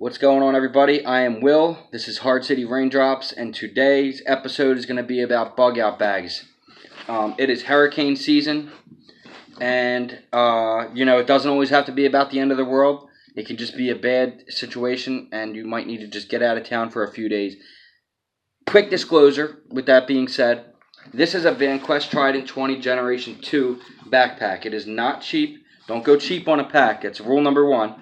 What's going on, everybody? I am Will. This is Hard City Raindrops, and today's episode is going to be about bug out bags. It is hurricane season, and it doesn't always have to be about the end of the world. It can just be a bad situation, and you might need to just get out of town for a few days. Quick disclosure, with that being said, this is a VanQuest Trident 20 Generation 2 backpack. It is not cheap. Don't go cheap on a pack. That's rule number one.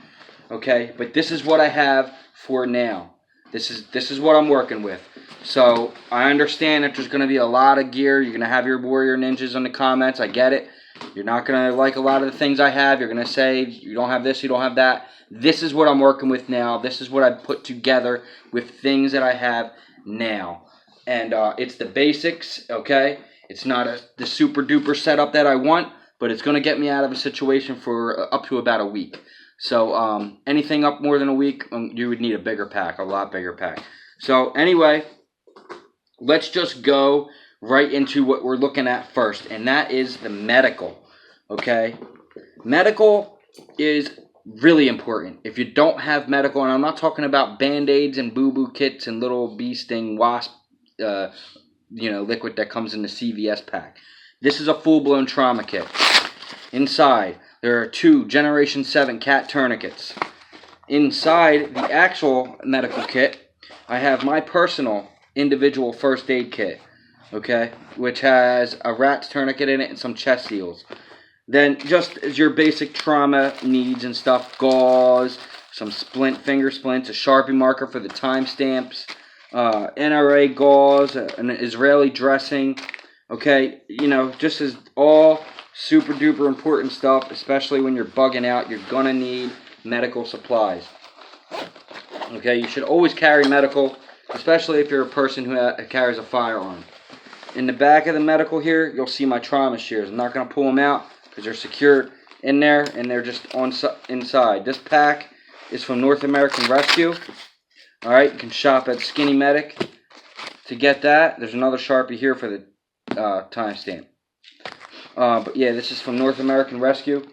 Okay, but this is what I have for now. This is what I'm working with. So I understand that there's going to be a lot of gear. You're going to have your warrior ninjas in the comments. I get it. You're not going to like a lot of the things I have. You're going to say you don't have this, you don't have that. This is what I'm working with now. This is what I put together with things that I have now. And it's the basics, okay? It's not the super duper setup that I want, but it's going to get me out of a situation for up to about a week. So anything up more than a week, you would need a bigger pack, a lot bigger pack. So anyway, let's just go right into what we're looking at first, and that is the medical, okay? Medical is really important. If you don't have medical, and I'm not talking about Band-Aids and boo-boo kits and little bee sting wasp, liquid that comes in the CVS pack. This is a full-blown trauma kit. Inside, there are 2 Generation 7 cat tourniquets. Inside the actual medical kit, I have my personal individual first aid kit, okay, which has a rat's tourniquet in it and some chest seals. Then, just as your basic trauma needs and stuff, gauze, some finger splints, a Sharpie marker for the timestamps, NRA gauze, an Israeli dressing, okay, just as all super duper important stuff, especially when you're bugging out. You're gonna need medical supplies. Okay, you should always carry medical, especially if you're a person who carries a firearm. In the back of the medical here, you'll see my trauma shears. I'm not gonna pull them out because they're secured in there and they're just inside. This pack is from North American Rescue. All right, you can shop at Skinny Medic to get that. There's another Sharpie here for the timestamp. But yeah, this is from North American Rescue.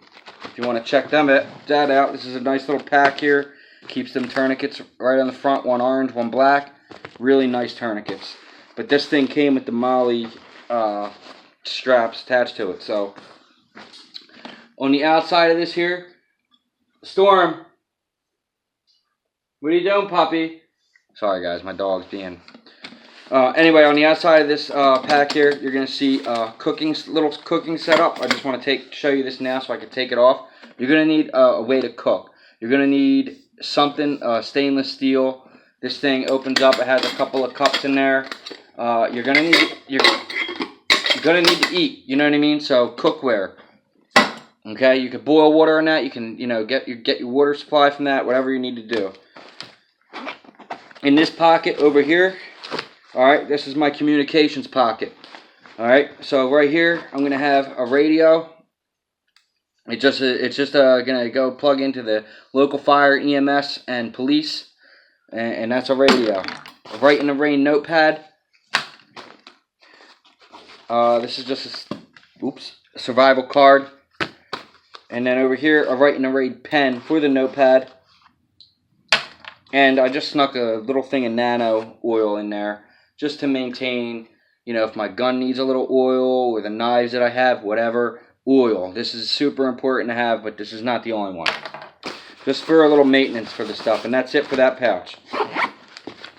If you want to check that out, this is a nice little pack here. Keeps them tourniquets right on the front, one orange, one black. Really nice tourniquets. But this thing came with the Molly straps attached to it. So on the outside of this here, Storm, what are you doing, puppy? Sorry guys, my dog's being... Anyway, on the outside of this pack here, you're going to see a little cooking setup. I just want to show you this now so I can take it off. You're going to need a way to cook. You're going to need something, stainless steel. This thing opens up. It has a couple of cups in there. You're going to need to eat. You know what I mean? So cookware. Okay, you could boil water in that. You can, get your water supply from that. Whatever you need to do. In this pocket over here. Alright, this is my communications pocket. Alright, so right here, I'm going to have a radio. It's just going to go plug into the local fire, EMS, and police. And that's a radio. Write in the Rain notepad. This is just a survival card. And then over here, a Write in the Rain pen for the notepad. And I just snuck a little thing of nano oil in there. Just to maintain, if my gun needs a little oil, or the knives that I have, whatever, oil. This is super important to have, but this is not the only one. Just for a little maintenance for the stuff, and that's it for that pouch.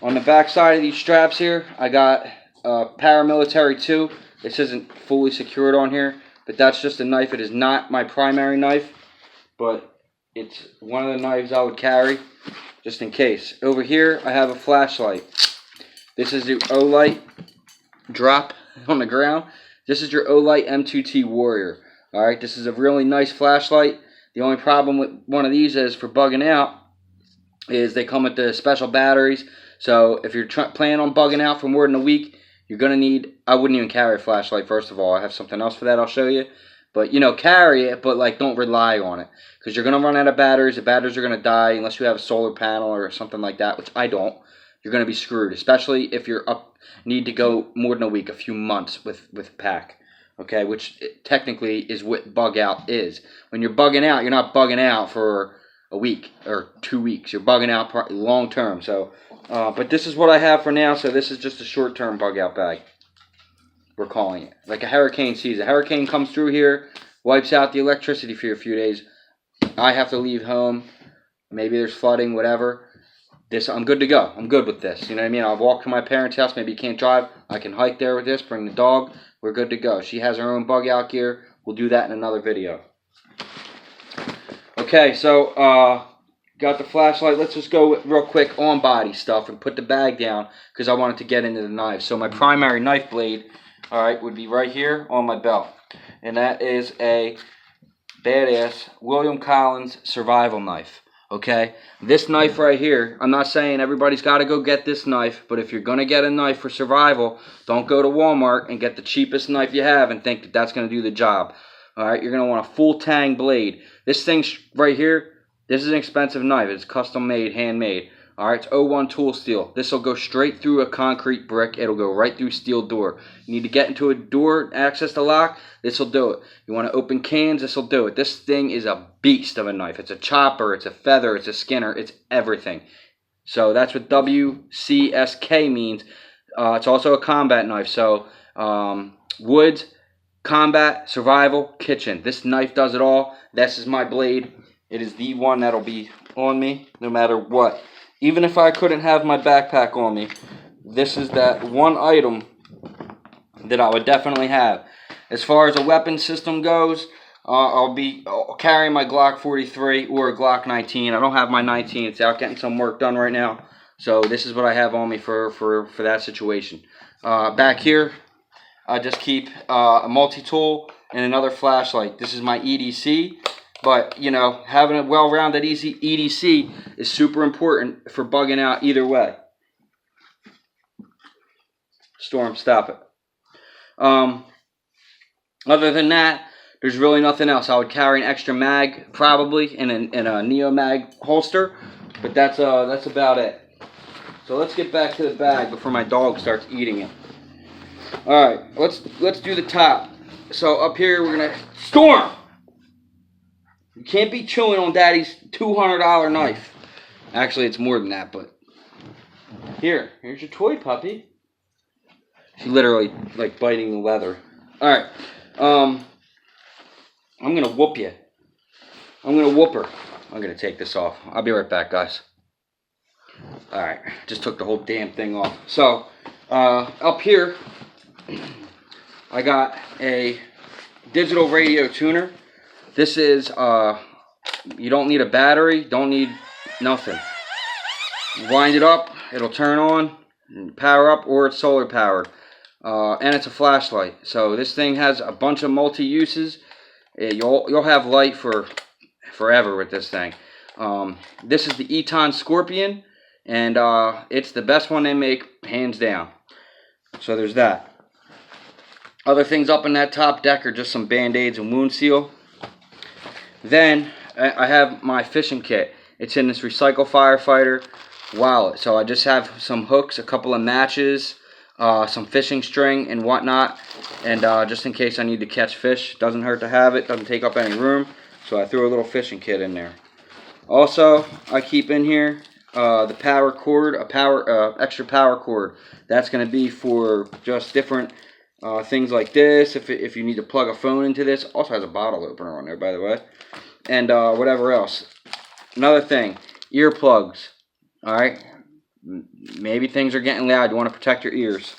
On the back side of these straps here, I got a paramilitary 2. This isn't fully secured on here, but that's just a knife. It is not my primary knife, but it's one of the knives I would carry, just in case. Over here, I have a flashlight. This is your Olight drop on the ground. This is your Olight M2T Warrior. Alright, this is a really nice flashlight. The only problem with one of these is for bugging out is they come with the special batteries. So if you're planning on bugging out for more than a week, you're going to need... I wouldn't even carry a flashlight, first of all. I have something else for that I'll show you. But, carry it, but, don't rely on it. Because you're going to run out of batteries. The batteries are going to die unless you have a solar panel or something like that, which I don't. You're going to be screwed, especially if you're need to go more than a week, a few months with pack. okay, which technically is what bug out is. When you're bugging out, you're not bugging out for a week or 2 weeks. You're bugging out long term. So, but this is what I have for now. So this is just a short term bug out bag. We're calling it like a hurricane season. A hurricane comes through here, wipes out the electricity for a few days. I have to leave home. Maybe there's flooding, whatever. I'm good to go. I'm good with this. You know what I mean? I'll walk to my parents' house. Maybe you can't drive. I can hike there with this. Bring the dog. We're good to go. She has her own bug out gear. We'll do that in another video. Okay, so got the flashlight. Let's just go real quick on body stuff and put the bag down because I wanted to get into the knives. So my primary knife blade, all right, would be right here on my belt, and that is a badass William Collins survival knife. Okay, this knife right here, I'm not saying everybody's got to go get this knife, but if you're going to get a knife for survival, don't go to Walmart and get the cheapest knife you have and think that that's going to do the job. All right, you're going to want a full tang blade. This thing right here, this is an expensive knife. It's custom made, handmade. All right, it's 01 tool steel. This will go straight through a concrete brick. It'll go right through steel door. You need to get into a door, access the lock, this will do it. You want to open cans, this will do it. This thing is a beast of a knife. It's a chopper, it's a feather, it's a skinner, it's everything. So that's what WCSK means. It's also a combat knife. So woods, combat, survival, kitchen. This knife does it all. This is my blade. It is the one that'll be on me no matter what. Even if I couldn't have my backpack on me, this is that one item that I would definitely have. As far as a weapon system goes, I'll be carrying my Glock 43 or a Glock 19. I don't have my 19. It's out getting some work done right now. So this is what I have on me for that situation. Back here, I just keep a multi-tool and another flashlight. This is my EDC. But, you know, having a well-rounded EDC is super important for bugging out either way. Storm, stop it. Other than that, there's really nothing else. I would carry an extra mag, probably, in a Neo Mag holster. But that's about it. So let's get back to the bag before my dog starts eating it. Alright, let's do the top. So up here, we're going to... Storm! You can't be chewing on Daddy's $200 knife. Actually, it's more than that, but... Here's your toy, puppy. She's literally, like, biting the leather. Alright. I'm gonna whoop you. I'm gonna whoop her. I'm gonna take this off. I'll be right back, guys. Alright. Just took the whole damn thing off. So, up here, I got a digital radio tuner. This is, you don't need a battery, don't need nothing. You wind it up, it'll turn on, power up, or it's solar powered. And it's a flashlight. So this thing has a bunch of multi-uses. You'll have light for forever with this thing. This is the Eton Scorpion, and it's the best one they make, hands down. So there's that. Other things up in that top deck are just some Band-Aids and wound seal. Then I have my fishing kit. It's in this Recycle Firefighter wallet. So I just have some hooks, a couple of matches, some fishing string and whatnot. And just in case I need to catch fish. Doesn't hurt to have it. Doesn't take up any room. So I threw a little fishing kit in there. Also, I keep in here the power cord, extra power cord. That's going to be for just different things like this. If you need to plug a phone into this. Also has a bottle opener on there, by the way. And whatever else. Another thing, earplugs. Alright? Maybe things are getting loud. You want to protect your ears.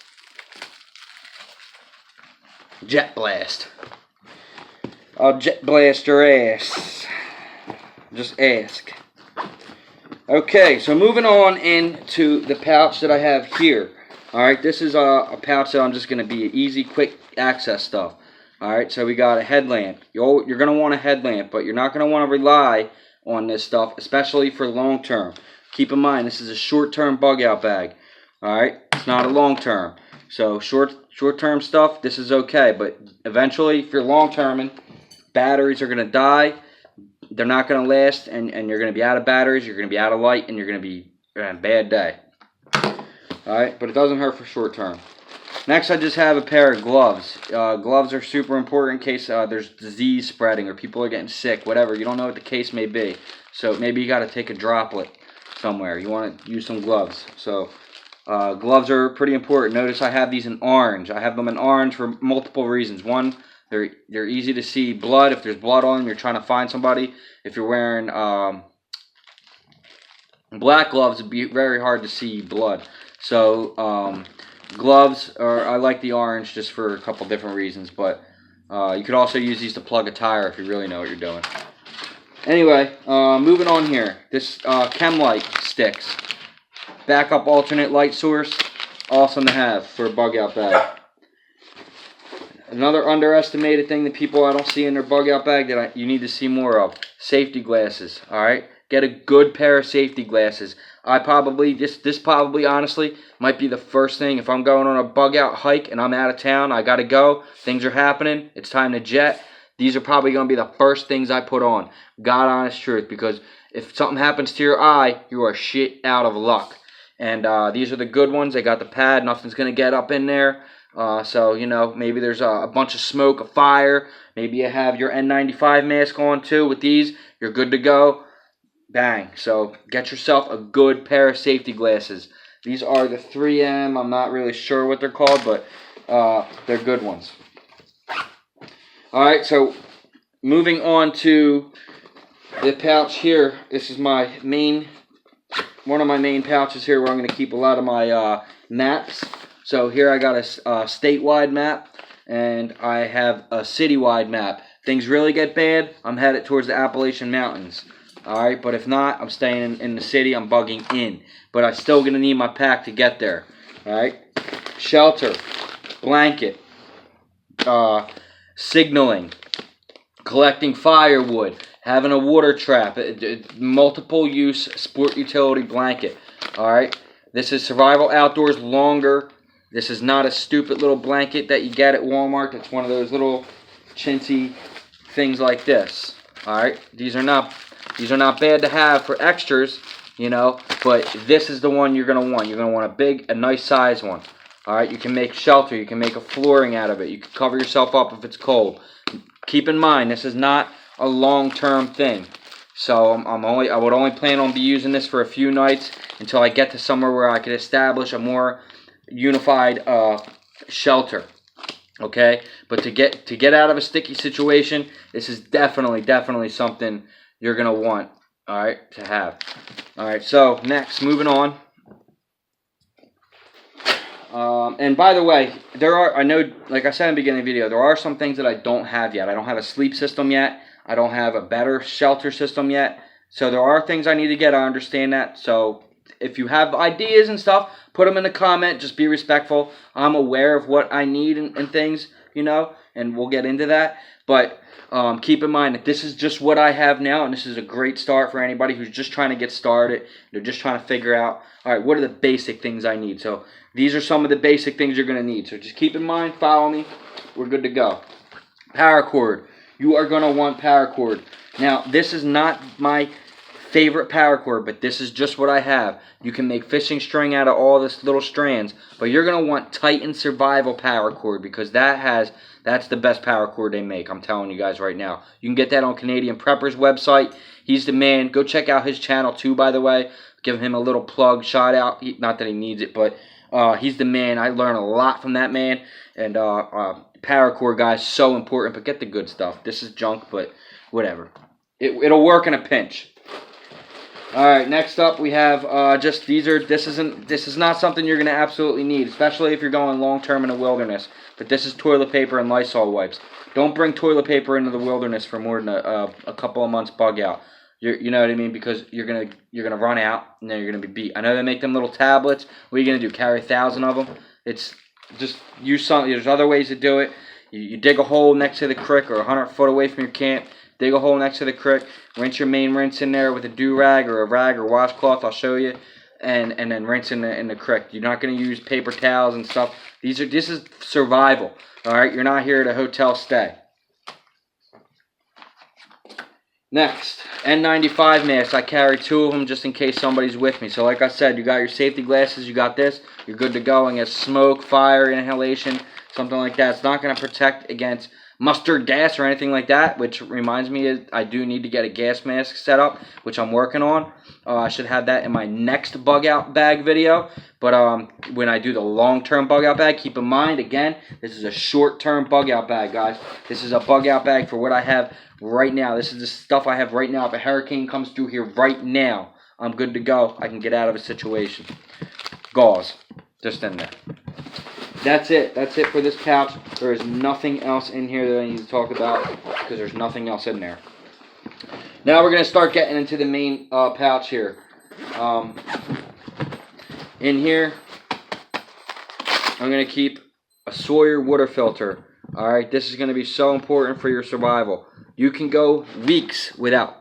Jet blast. I'll jet blast your ass. Just ask. Okay, so moving on into the pouch that I have here. Alright, this is a pouch that I'm just going to be easy, quick access stuff. Alright, so we got a headlamp. You're going to want a headlamp, but you're not going to want to rely on this stuff, especially for long term. Keep in mind, this is a short-term bug-out bag. Alright, it's not a long-term. So short-term stuff, this is okay, but eventually, if you're long-terming, batteries are going to die. They're not going to last, and you're going to be out of batteries, you're going to be out of light, and you're going to be in a bad day. Alright, but it doesn't hurt for short-term. Next, I just have a pair of gloves. Gloves are super important in case there's disease spreading or people are getting sick, whatever. You don't know what the case may be. So maybe you got to take a droplet somewhere. You want to use some gloves. So gloves are pretty important. Notice I have these in orange. I have them in orange for multiple reasons. One, they're easy to see blood. If there's blood on them, you're trying to find somebody. If you're wearing black gloves, it'd be very hard to see blood. So gloves, I like the orange just for a couple different reasons, but you could also use these to plug a tire if you really know what you're doing. Anyway, moving on here. This chem light sticks. Backup alternate light source, awesome to have for a bug out bag. Another underestimated thing that people I don't see in their bug out bag that you need to see more of, safety glasses, alright? Get a good pair of safety glasses. This probably honestly might be the first thing. If I'm going on a bug out hike and I'm out of town, I gotta go, things are happening, it's time to jet. These are probably going to be the first things I put on. God honest truth, because if something happens to your eye, you are shit out of luck. And these are the good ones. They got the pad, nothing's going to get up in there. So, you know, maybe there's a bunch of smoke, a fire. Maybe you have your N95 mask on too. With these, you're good to go. Bang. So get yourself a good pair of safety glasses. These are the 3M. I'm not really sure what they're called, but they're good ones. Alright, so moving on to the pouch here. This is one of my main pouches here where I'm going to keep a lot of my maps. So here I got a statewide map and I have a citywide map. Things really get bad, I'm headed towards the Appalachian Mountains. Alright, but if not, I'm staying in the city, I'm bugging in. But I'm still going to need my pack to get there. Alright, shelter, blanket, signaling, collecting firewood, having a water trap, multiple use sport utility blanket. Alright, this is Survival Outdoors Longer. This is not a stupid little blanket that you get at Walmart. It's one of those little chintzy things like this. Alright, these are not bad to have for extras, you know, but this is the one you're going to want. You're going to want a nice size one. Alright, you can make shelter, you can make a flooring out of it, you can cover yourself up if it's cold. Keep in mind, this is not a long-term thing. So I would only plan on using this for a few nights until I get to somewhere where I could establish a more unified shelter. Okay? But to get out of a sticky situation, this is definitely something you're going to want, alright, to have. Alright, so next, moving on. And by the way, I know, like I said in the beginning of the video, there are some things that I don't have yet. I don't have a sleep system yet. I don't have a better shelter system yet. So there are things I need to get. I understand that. So if you have ideas and stuff, put them in the comment. Just be respectful. I'm aware of what I need and things, you know, and we'll get into that. But keep in mind that this is just what I have now, and this is a great start for anybody who's just trying to get started. They're just trying to figure out, all right, what are the basic things I need? So these are some of the basic things you're going to need. So just keep in mind, follow me. We're good to go. Paracord. You are going to want paracord. Now, this is not my favorite paracord, but this is just what I have. You can make fishing string out of all this little strands, but you're going to want Titan Survival paracord because that's the best paracord they make. I'm telling you guys right now. You can get that on Canadian Prepper's website. He's the man. Go check out his channel too, by the way. Give him a little plug, shout out. Not that he needs it, but he's the man. I learn a lot from that man. And paracord, guys, so important. But get the good stuff. This is junk, but whatever. It'll work in a pinch. All right, next up we have this is not something you're going to absolutely need, especially if you're going long term in the wilderness. But this is toilet paper and Lysol wipes. Don't bring toilet paper into the wilderness for more than a couple of months bug out. You know what I mean? Because you're gonna run out and then you're gonna be beat. I know they make them little tablets. What are you gonna do? Carry 1,000 of them? It's just use some. There's other ways to do it. You dig a hole next to the creek or 100 foot away from your camp. Dig a hole next to the creek. Rinse your main rinse in there with a do-rag or a rag or washcloth. I'll show you. And then rinse in the creek. You're not going to use paper towels and stuff. This is survival. All right, you're not here at a hotel stay. Next, N95 masks. I carry 2 of them just in case somebody's with me. So like I said, you got your safety glasses, you got this, you're good to go against smoke, fire, inhalation, something like that. It's not going to protect against mustard gas or anything like that, which reminds me I do need to get a gas mask set up, which I'm working on. I should have that in my next bug out bag video. But when I do the long-term bug out bag, keep in mind, again, this is a short-term bug out bag, guys. This is a bug out bag for what I have right now. This is the stuff I have right now. If a hurricane comes through here right now, I'm good to go. I can get out of a situation. Gauze, just in there. That's it. That's it for this pouch. There is nothing else in here that I need to talk about because there's nothing else in there. Now we're going to start getting into the main pouch here. In here, I'm going to keep a Sawyer water filter. Alright, this is going to be so important for your survival. You can go weeks without...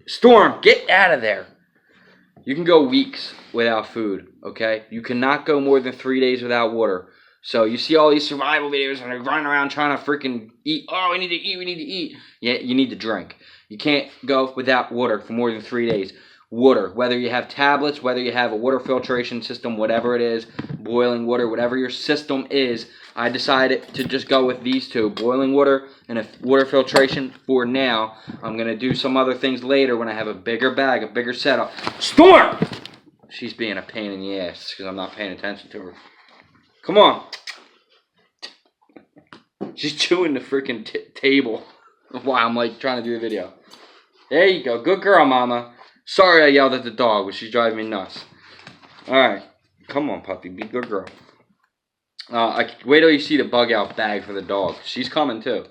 Storm, get out of there! You can go weeks without food, okay? You cannot go more than 3 days without water. So you see all these survival videos and they're running around trying to freaking eat. Oh, we need to eat, we need to eat. Yeah, you need to drink. You can't go without water for more than 3 days. Water, whether you have tablets, whether you have a water filtration system, whatever it is, boiling water, whatever your system is, I decided to just go with these two, boiling water and a water filtration for now. I'm going to do some other things later when I have a bigger bag, a bigger setup. Storm! She's being a pain in the ass because I'm not paying attention to her. Come on. She's chewing the freaking table while I'm like trying to do the video. There you go. Good girl, mama. Sorry I yelled at the dog, but she's driving me nuts. Alright. Come on, puppy. Be a good girl. Wait till you see the bug out bag for the dog. She's coming too.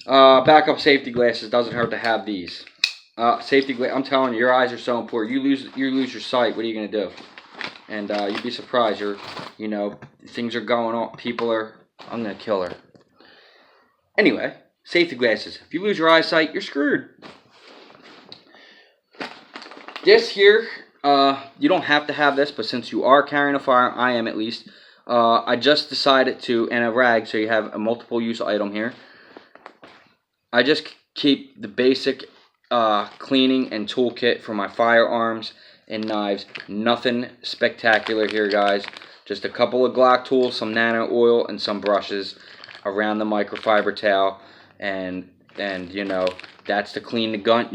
Backup safety glasses. Doesn't hurt to have these. Safety glass. I'm telling you, your eyes are so important. You lose your sight. What are you gonna do? And you'd be surprised. Things are going on. I'm gonna kill her. Anyway, safety glasses. If you lose your eyesight, you're screwed. This here, you don't have to have this, but since you are carrying a firearm, I am at least. I just decided to, and a rag, so you have a multiple use item here. I just keep the basic cleaning and toolkit for my firearms and knives. Nothing spectacular here, guys. Just a couple of Glock tools, some nano oil, and some brushes around the microfiber towel, and that's to clean the gun.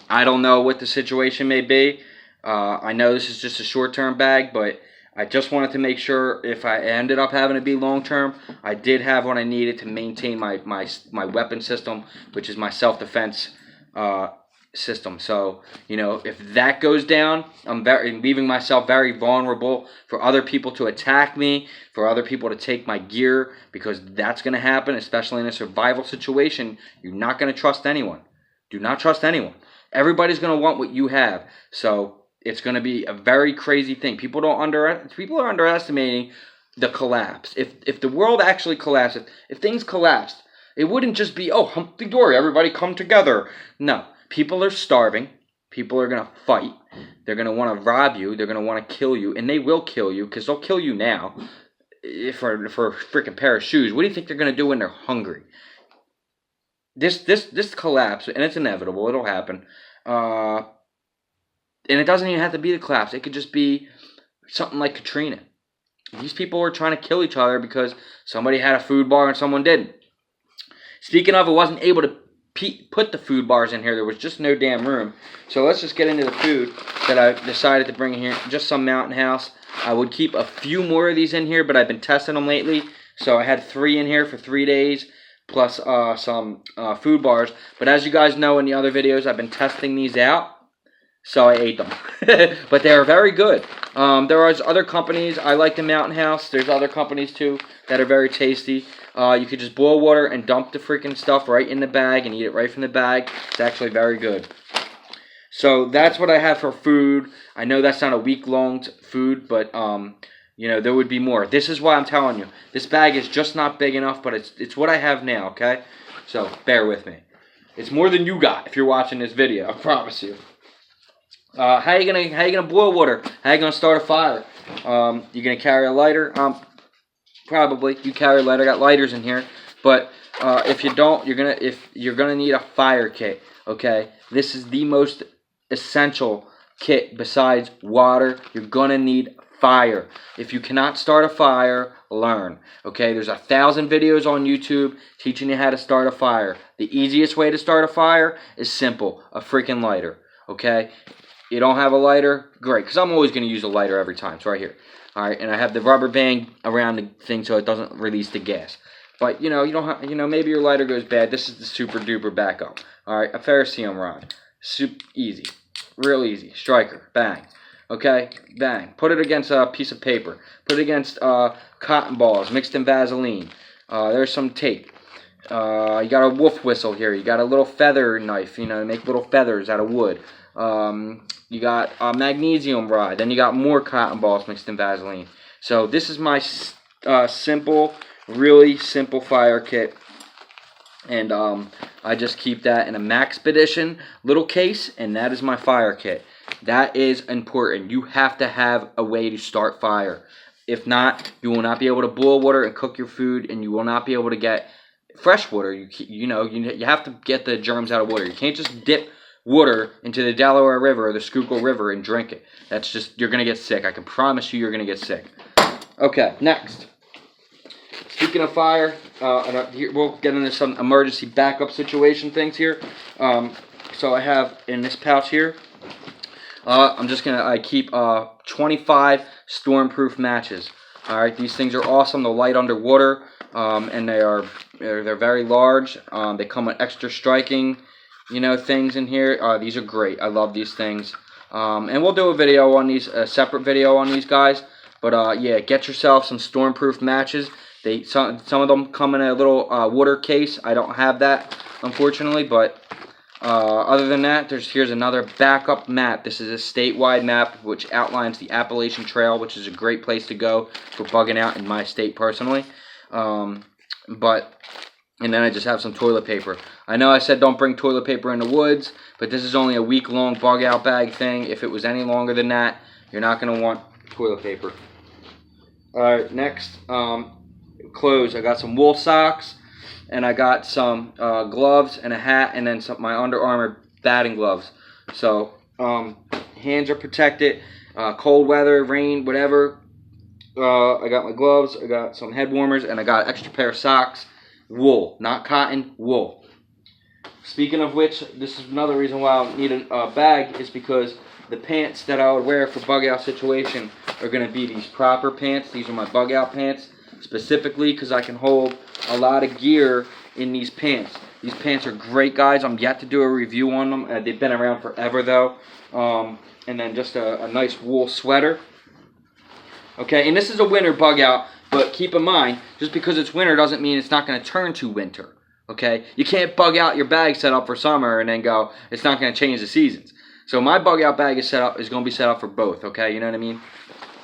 I don't know what the situation may be. I know this is just a short-term bag, but I just wanted to make sure if I ended up having to be long-term, I did have what I needed to maintain my weapon system, which is my self-defense system. So, if that goes down, I'm leaving myself very vulnerable for other people to attack me, for other people to take my gear, because that's going to happen, especially in a survival situation. You're not going to trust anyone. Do not trust anyone. Everybody's going to want what you have. So it's going to be a very crazy thing. People are underestimating the collapse. If the world actually collapses, if things collapsed, it wouldn't just be, oh, Humpty Dory, everybody come together. No. People are starving. People are going to fight. They're going to want to rob you. They're going to want to kill you. And they will kill you because they'll kill you now for a freaking pair of shoes. What do you think they're going to do when they're hungry? This collapse, and it's inevitable. It'll happen. And it doesn't even have to be the collapse. It could just be something like Katrina. These people were trying to kill each other because somebody had a food bar and someone didn't. Speaking of, I wasn't able to put the food bars in here. There was just no damn room. So let's just get into the food that I decided to bring in here. Just some Mountain House. I would keep a few more of these in here, but I've been testing them lately. So I had 3 in here for 3 days, plus some food bars. But as you guys know in the other videos, I've been testing these out. So I ate them. But they are very good. There are other companies. I like the Mountain House. There's other companies too that are very tasty. You could just boil water and dump the freaking stuff right in the bag and eat it right from the bag. It's actually very good. So that's what I have for food. I know that's not a week-long food, but there would be more. This is why I'm telling you. This bag is just not big enough, but it's what I have now, okay? So bear with me. It's more than you got if you're watching this video, I promise you. How you gonna boil water? How you gonna start a fire? You gonna carry a lighter? Probably. You carry a lighter. I got lighters in here. But if you don't, you're gonna need a fire kit. Okay. This is the most essential kit besides water. You're gonna need fire. If you cannot start a fire, learn. Okay, there's 1,000 videos on YouTube teaching you how to start a fire. The easiest way to start a fire is simple, a freaking lighter. Okay, you don't have a lighter, great, because I'm always going to use a lighter every time. It's right here. All right, and I have the rubber band around the thing so it doesn't release the gas. But you don't have, maybe your lighter goes bad. This is the super duper backup. All right, a ferrocerium rod, super easy, real easy. Striker, bang. Okay, bang. Put it against a piece of paper. Put it against cotton balls mixed in Vaseline. There's some tape. You got a wolf whistle here. You got a little feather knife, to make little feathers out of wood. You got a magnesium rod. Then you got more cotton balls mixed in Vaseline. So this is my simple, really simple fire kit. And I just keep that in a Maxpedition little case, and that is my fire kit. That is important. You have to have a way to start fire. If not, you will not be able to boil water and cook your food, and you will not be able to get fresh water. You have to get the germs out of water. You can't just dip water into the Delaware River or the Schuylkill River and drink it. That's just, you're going to get sick. I can promise you, you're going to get sick. Okay, next. Speaking of fire, we'll get into some emergency backup situation things here. So I have in this pouch here, I keep 25 stormproof matches. All right, these things are awesome. They'll light underwater, and they're very large. They come with extra striking, things in here. These are great. I love these things. And we'll do a video on these, a separate video on these guys. But yeah, get yourself some stormproof matches. Some of them come in a little water case. I don't have that, unfortunately, but other than that, here's another backup map. This is a statewide map which outlines the Appalachian Trail, which is a great place to go for bugging out in my state personally. And then I just have some toilet paper. I know I said don't bring toilet paper in the woods, but this is only a week-long bug-out bag thing. If it was any longer than that, you're not going to want toilet paper. Alright, next, clothes. I got some wool socks, and I got some gloves and a hat, and then my Under Armour batting gloves. So, hands are protected, cold weather, rain, whatever. I got my gloves, I got some head warmers, and I got an extra pair of socks. Wool, not cotton, wool. Speaking of which, this is another reason why I need a bag, is because the pants that I would wear for bug out situation are going to be these proper pants. These are my bug out pants, specifically because I can hold a lot of gear in these pants. These pants are great, guys. I'm yet to do a review on them. They've been around forever, though. And then just a nice wool sweater. Okay, and this is a winter bug out, but keep in mind, just because it's winter doesn't mean it's not going to turn to winter. Okay, you can't bug out your bag set up for summer and then go, it's not going to change the seasons. So my bug out bag is going to be set up for both. Okay, you know what I mean?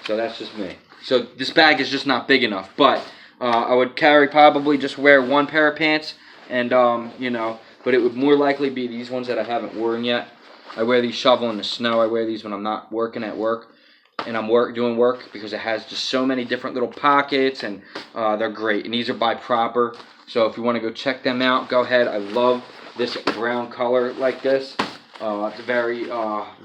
So that's just me. So this bag is just not big enough, but I would probably just wear one pair of pants, and but it would more likely be these ones that I haven't worn yet. I wear these shoveling the snow. I wear these when I'm not working at work, and I'm doing work, because it has just so many different little pockets, and they're great. And these are by Proper. So if you want to go check them out, go ahead. I love this brown color like this. It's a very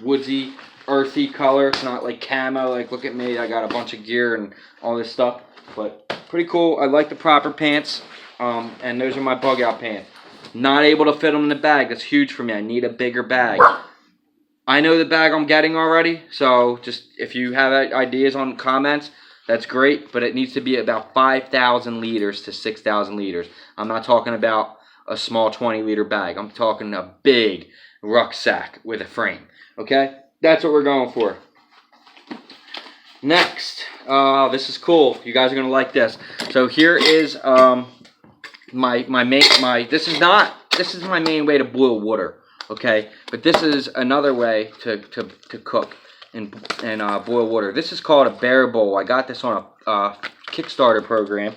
woodsy, earthy color. It's not like camo. Like, look at me. I got a bunch of gear and all this stuff. But pretty cool. I like the Proper pants. And those are my bug out pants. Not able to fit them in the bag. That's huge for me. I need a bigger bag. I know the bag I'm getting already. So just if you have ideas on comments, that's great. But it needs to be about 5,000 liters to 6,000 liters. I'm not talking about a small 20-liter bag. I'm talking a big rucksack with a frame. Okay? That's what we're going for. Next, this is cool. You guys are gonna like this. So here is this is my main way to boil water. Okay, but this is another way to cook and boil water. This is called a bear bowl. I got this on a Kickstarter program.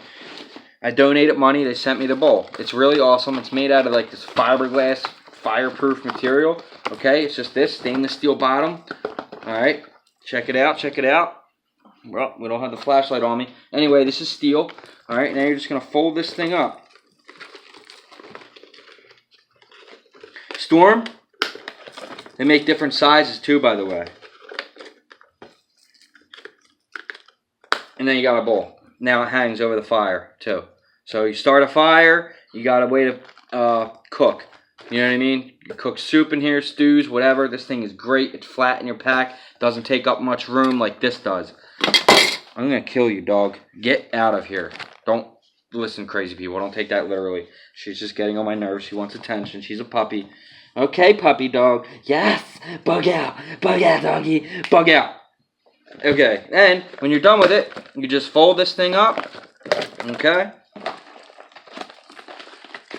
I donated money. They sent me the bowl. It's really awesome. It's made out of like this fiberglass, fireproof material. Okay, it's just this stainless steel bottom. All right, check it out. Check it out. Well, we don't have the flashlight on me. Anyway, this is steel. All right, now you're just gonna fold this thing up. Storm, They make different sizes too, by the way. And then you got a bowl. Now it hangs over the fire too. So you start a fire, you got a way to cook. You know what I mean? You cook soup in here, stews, whatever. This thing is great. It's flat in your pack. Doesn't take up much room like this does. I'm going to kill you, dog. Get out of here. Don't listen, crazy people. Don't take that literally. She's just getting on my nerves. She wants attention. She's a puppy. Okay, puppy dog. Yes. Bug out. Bug out, doggy. Bug out. Okay. And when you're done with it, you just fold this thing up. Okay.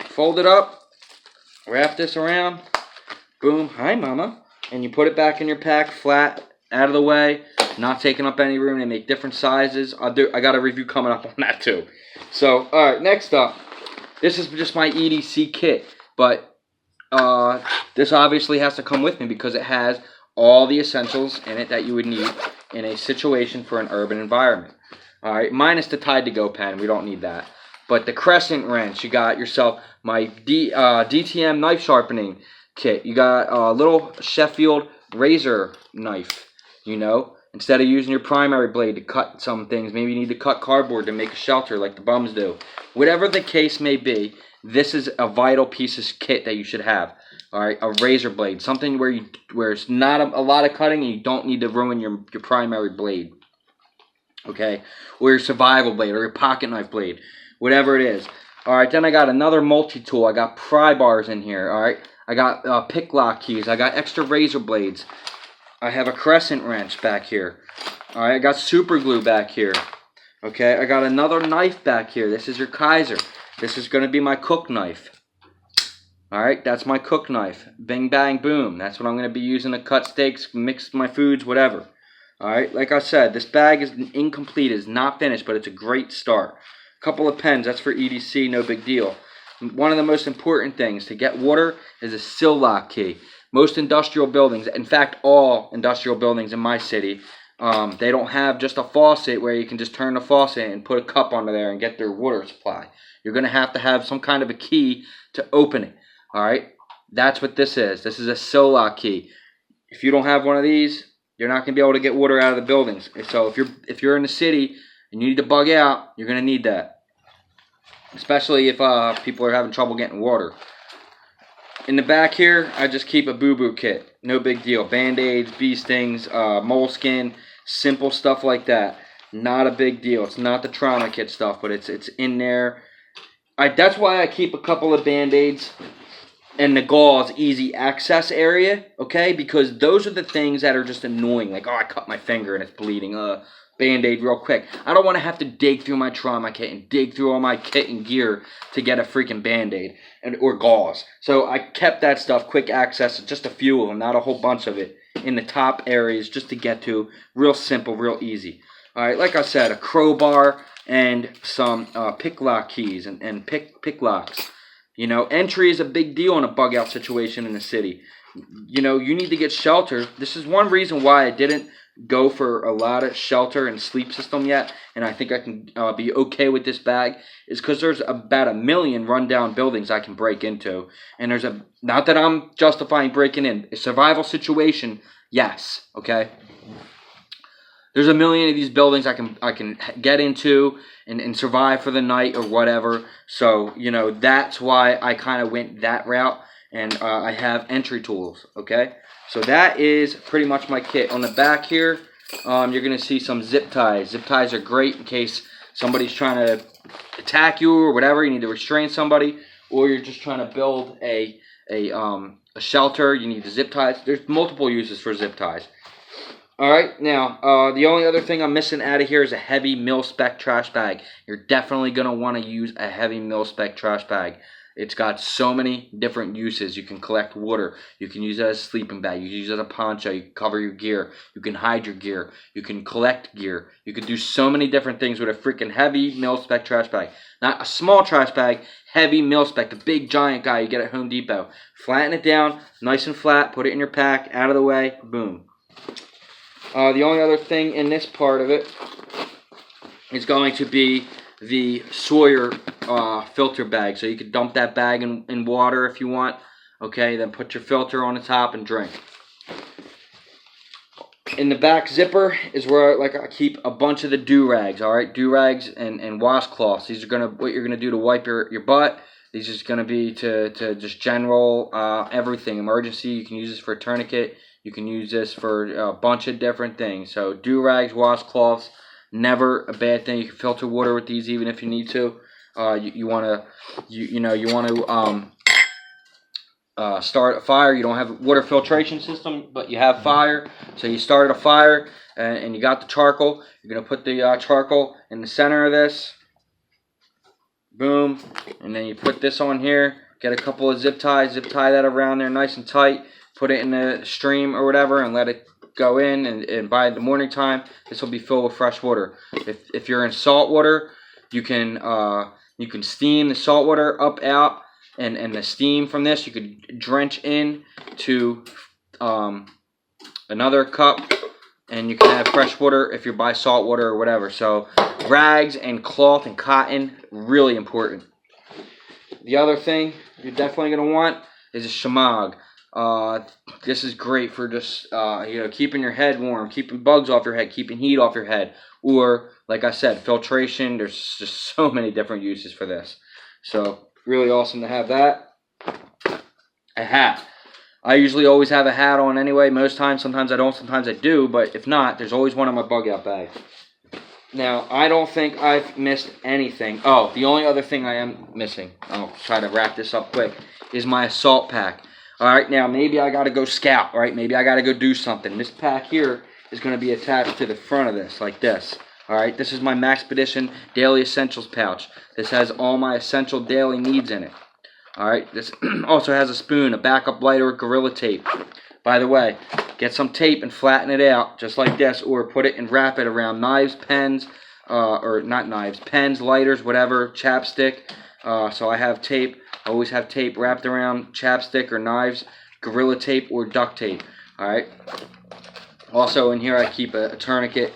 Fold it up. Wrap this around. Boom. Hi, mama. And you put it back in your pack, flat, out of the way, not taking up any room. They make different sizes. I got a review coming up on that too. So, all right, next up, this is just my EDC kit, but this obviously has to come with me because it has all the essentials in it that you would need in a situation for an urban environment. All right, minus the Tide-to-Go pen. We don't need that. But the crescent wrench, you got yourself my DTM knife sharpening kit. You got a little Sheffield razor knife, you know. Instead of using your primary blade to cut some things, maybe you need to cut cardboard to make a shelter like the bums do. Whatever the case may be, this is a vital piece of kit that you should have. All right, a razor blade, something where it's not a lot of cutting and you don't need to ruin your primary blade. Okay, or your survival blade or your pocket knife blade, whatever it is. All right, then I got another multi-tool. I got pry bars in here. All right, I got pick lock keys. I got extra razor blades. I have a crescent wrench back here. All right, I got super glue back here. Okay, I got another knife back here. This is your Kaiser. This is going to be my cook knife. All right, that's my cook knife. Bing, bang, boom. That's what I'm going to be using to cut steaks, mix my foods, whatever. All right, like I said, this bag is incomplete. It's not finished, but it's a great start. A couple of pens. That's for EDC, no big deal. One of the most important things to get water is a sill lock key. Most industrial buildings, in fact, all industrial buildings in my city, they don't have just a faucet where you can just turn the faucet and put a cup under there and get their water supply. You're going to have some kind of a key to open it. All right, that's what this is. This is a sill lock key. If you don't have one of these, you're not going to be able to get water out of the buildings. So if you're in the city and you need to bug out, you're going to need that, especially if people are having trouble getting water. In the back here, I just keep a boo-boo kit. No big deal. Band-Aids, bee stings, moleskin, simple stuff like that. Not a big deal. It's not the trauma kit stuff, but it's in there. That's why I keep a couple of Band-Aids and the gauze easy access area, okay? Because those are the things that are just annoying. Like, oh, I cut my finger and it's bleeding. Band-Aid real quick. I don't want to have to dig through my trauma kit and dig through all my kit and gear to get a freaking Band-Aid or gauze. So I kept that stuff, quick access, just a few of them, not a whole bunch of it, in the top areas just to get to. Real simple, real easy. All right, like I said, a crowbar and some pick lock keys and pick locks. You know, entry is a big deal in a bug out situation in the city. You know, you need to get shelter. This is one reason why I didn't go for a lot of shelter and sleep system yet, and I think I can be okay with this bag, is because there's about 1 million rundown buildings I can break into, and there's not that I'm justifying breaking in, a survival situation, yes, okay? There's 1 million of these buildings I can get into and survive for the night or whatever, so, you know, that's why I kind of went that route, and I have entry tools, okay? So that is pretty much my kit. On the back here, you're going to see some zip ties. Zip ties are great in case somebody's trying to attack you or whatever. You need to restrain somebody, or you're just trying to build a shelter. You need the zip ties. There's multiple uses for zip ties. All right, now, the only other thing I'm missing out of here is a heavy mil-spec trash bag. You're definitely going to want to use a heavy mil-spec trash bag. It's got so many different uses. You can collect water. You can use it as a sleeping bag. You can use it as a poncho. You can cover your gear. You can hide your gear. You can collect gear. You can do so many different things with a freaking heavy mil-spec trash bag. Not a small trash bag, heavy mil-spec, the big giant guy you get at Home Depot. Flatten it down, nice and flat, put it in your pack, out of the way, boom. The only other thing in this part of it is going to be the Sawyer filter bag. So you could dump that bag in water if you want. Okay, then put your filter on the top and drink. In the back zipper is where I keep a bunch of the do-rags, all right? Do-rags and washcloths. These are what you're gonna do to wipe your butt. These is gonna be to just general everything. Emergency, you can use this for a tourniquet. You can use this for a bunch of different things. So do-rags, washcloths, never a bad thing. You can filter water with these even if you need to. You want to start a fire. You don't have a water filtration system, but you have fire. So you started a fire and you got the charcoal. You're going to put the charcoal in the center of this. Boom. And then you put this on here. Get a couple of zip tie that around there nice and tight. Put it in the stream or whatever and let it go in. And by the morning time, this will be filled with fresh water. If you're in salt water, you can steam the salt water up out. And the steam from this, you could drench in to another cup, and you can have fresh water if you're by salt water or whatever. So rags and cloth and cotton, really important. The other thing you're definitely going to want is a shamag. This is great for just keeping your head warm, keeping bugs off your head, keeping heat off your head, or like I said, filtration. There's just so many different uses for this. So really awesome to have that. A hat. I usually always have a hat on anyway. Most times, sometimes I don't, sometimes I do. But if not, there's always one in my bug out bag. Now, I don't think I've missed anything. Oh, the only other thing I am missing, I'll try to wrap this up quick, is my assault pack. Alright, now maybe I got to go scout, right? Maybe I got to go do something. This pack here is going to be attached to the front of this, like this. Alright, this is my Maxpedition Daily Essentials pouch. This has all my essential daily needs in it. Alright, this also has a spoon, a backup lighter, Gorilla Tape. By the way, get some tape and flatten it out, just like this, or put it and wrap it around knives, pens, or not knives, pens, lighters, whatever, chapstick. So I have tape. I always have tape wrapped around chapstick or knives, Gorilla Tape or duct tape. Alright. Also in here I keep a tourniquet.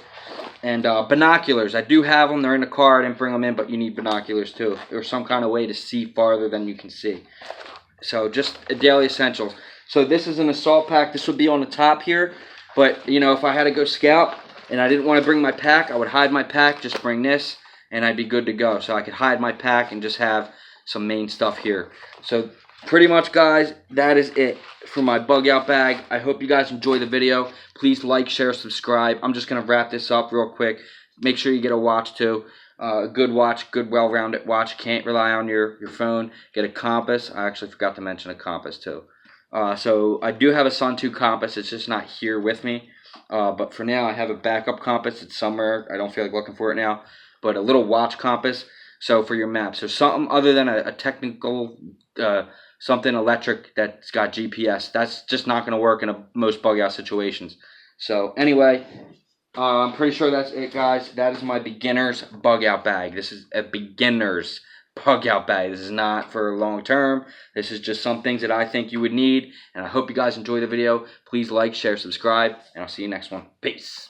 And binoculars, I do have them. They're in the car. I didn't bring them in, but you need binoculars too. Or some kind of way to see farther than you can see. So just daily essentials. So this is an assault pack. This would be on the top here. But, you know, if I had to go scout and I didn't want to bring my pack, I would hide my pack, just bring this, and I'd be good to go. So I could hide my pack and just have some main stuff here. So pretty much, guys, that is it for my bug out bag. I hope you guys enjoy the video. Please like, share, subscribe. I'm just going to wrap this up real quick. Make sure you get a watch too. A good watch, good well-rounded watch. Can't rely on your phone. Get a compass. I actually forgot to mention a compass too. So I do have a Sun 2 compass. It's just not here with me. But for now, I have a backup compass. It's somewhere. I don't feel like looking for it now. But a little watch compass. So for your maps. So something other than a technical something electric that's got GPS. That's just not going to work in most bug out situations. So anyway, I'm pretty sure that's it, guys. That is my beginner's bug out bag. This is a beginner's bug out bag. This is not for long term. This is just some things that I think you would need. And I hope you guys enjoy the video. Please like, share, subscribe, and I'll see you next one. Peace.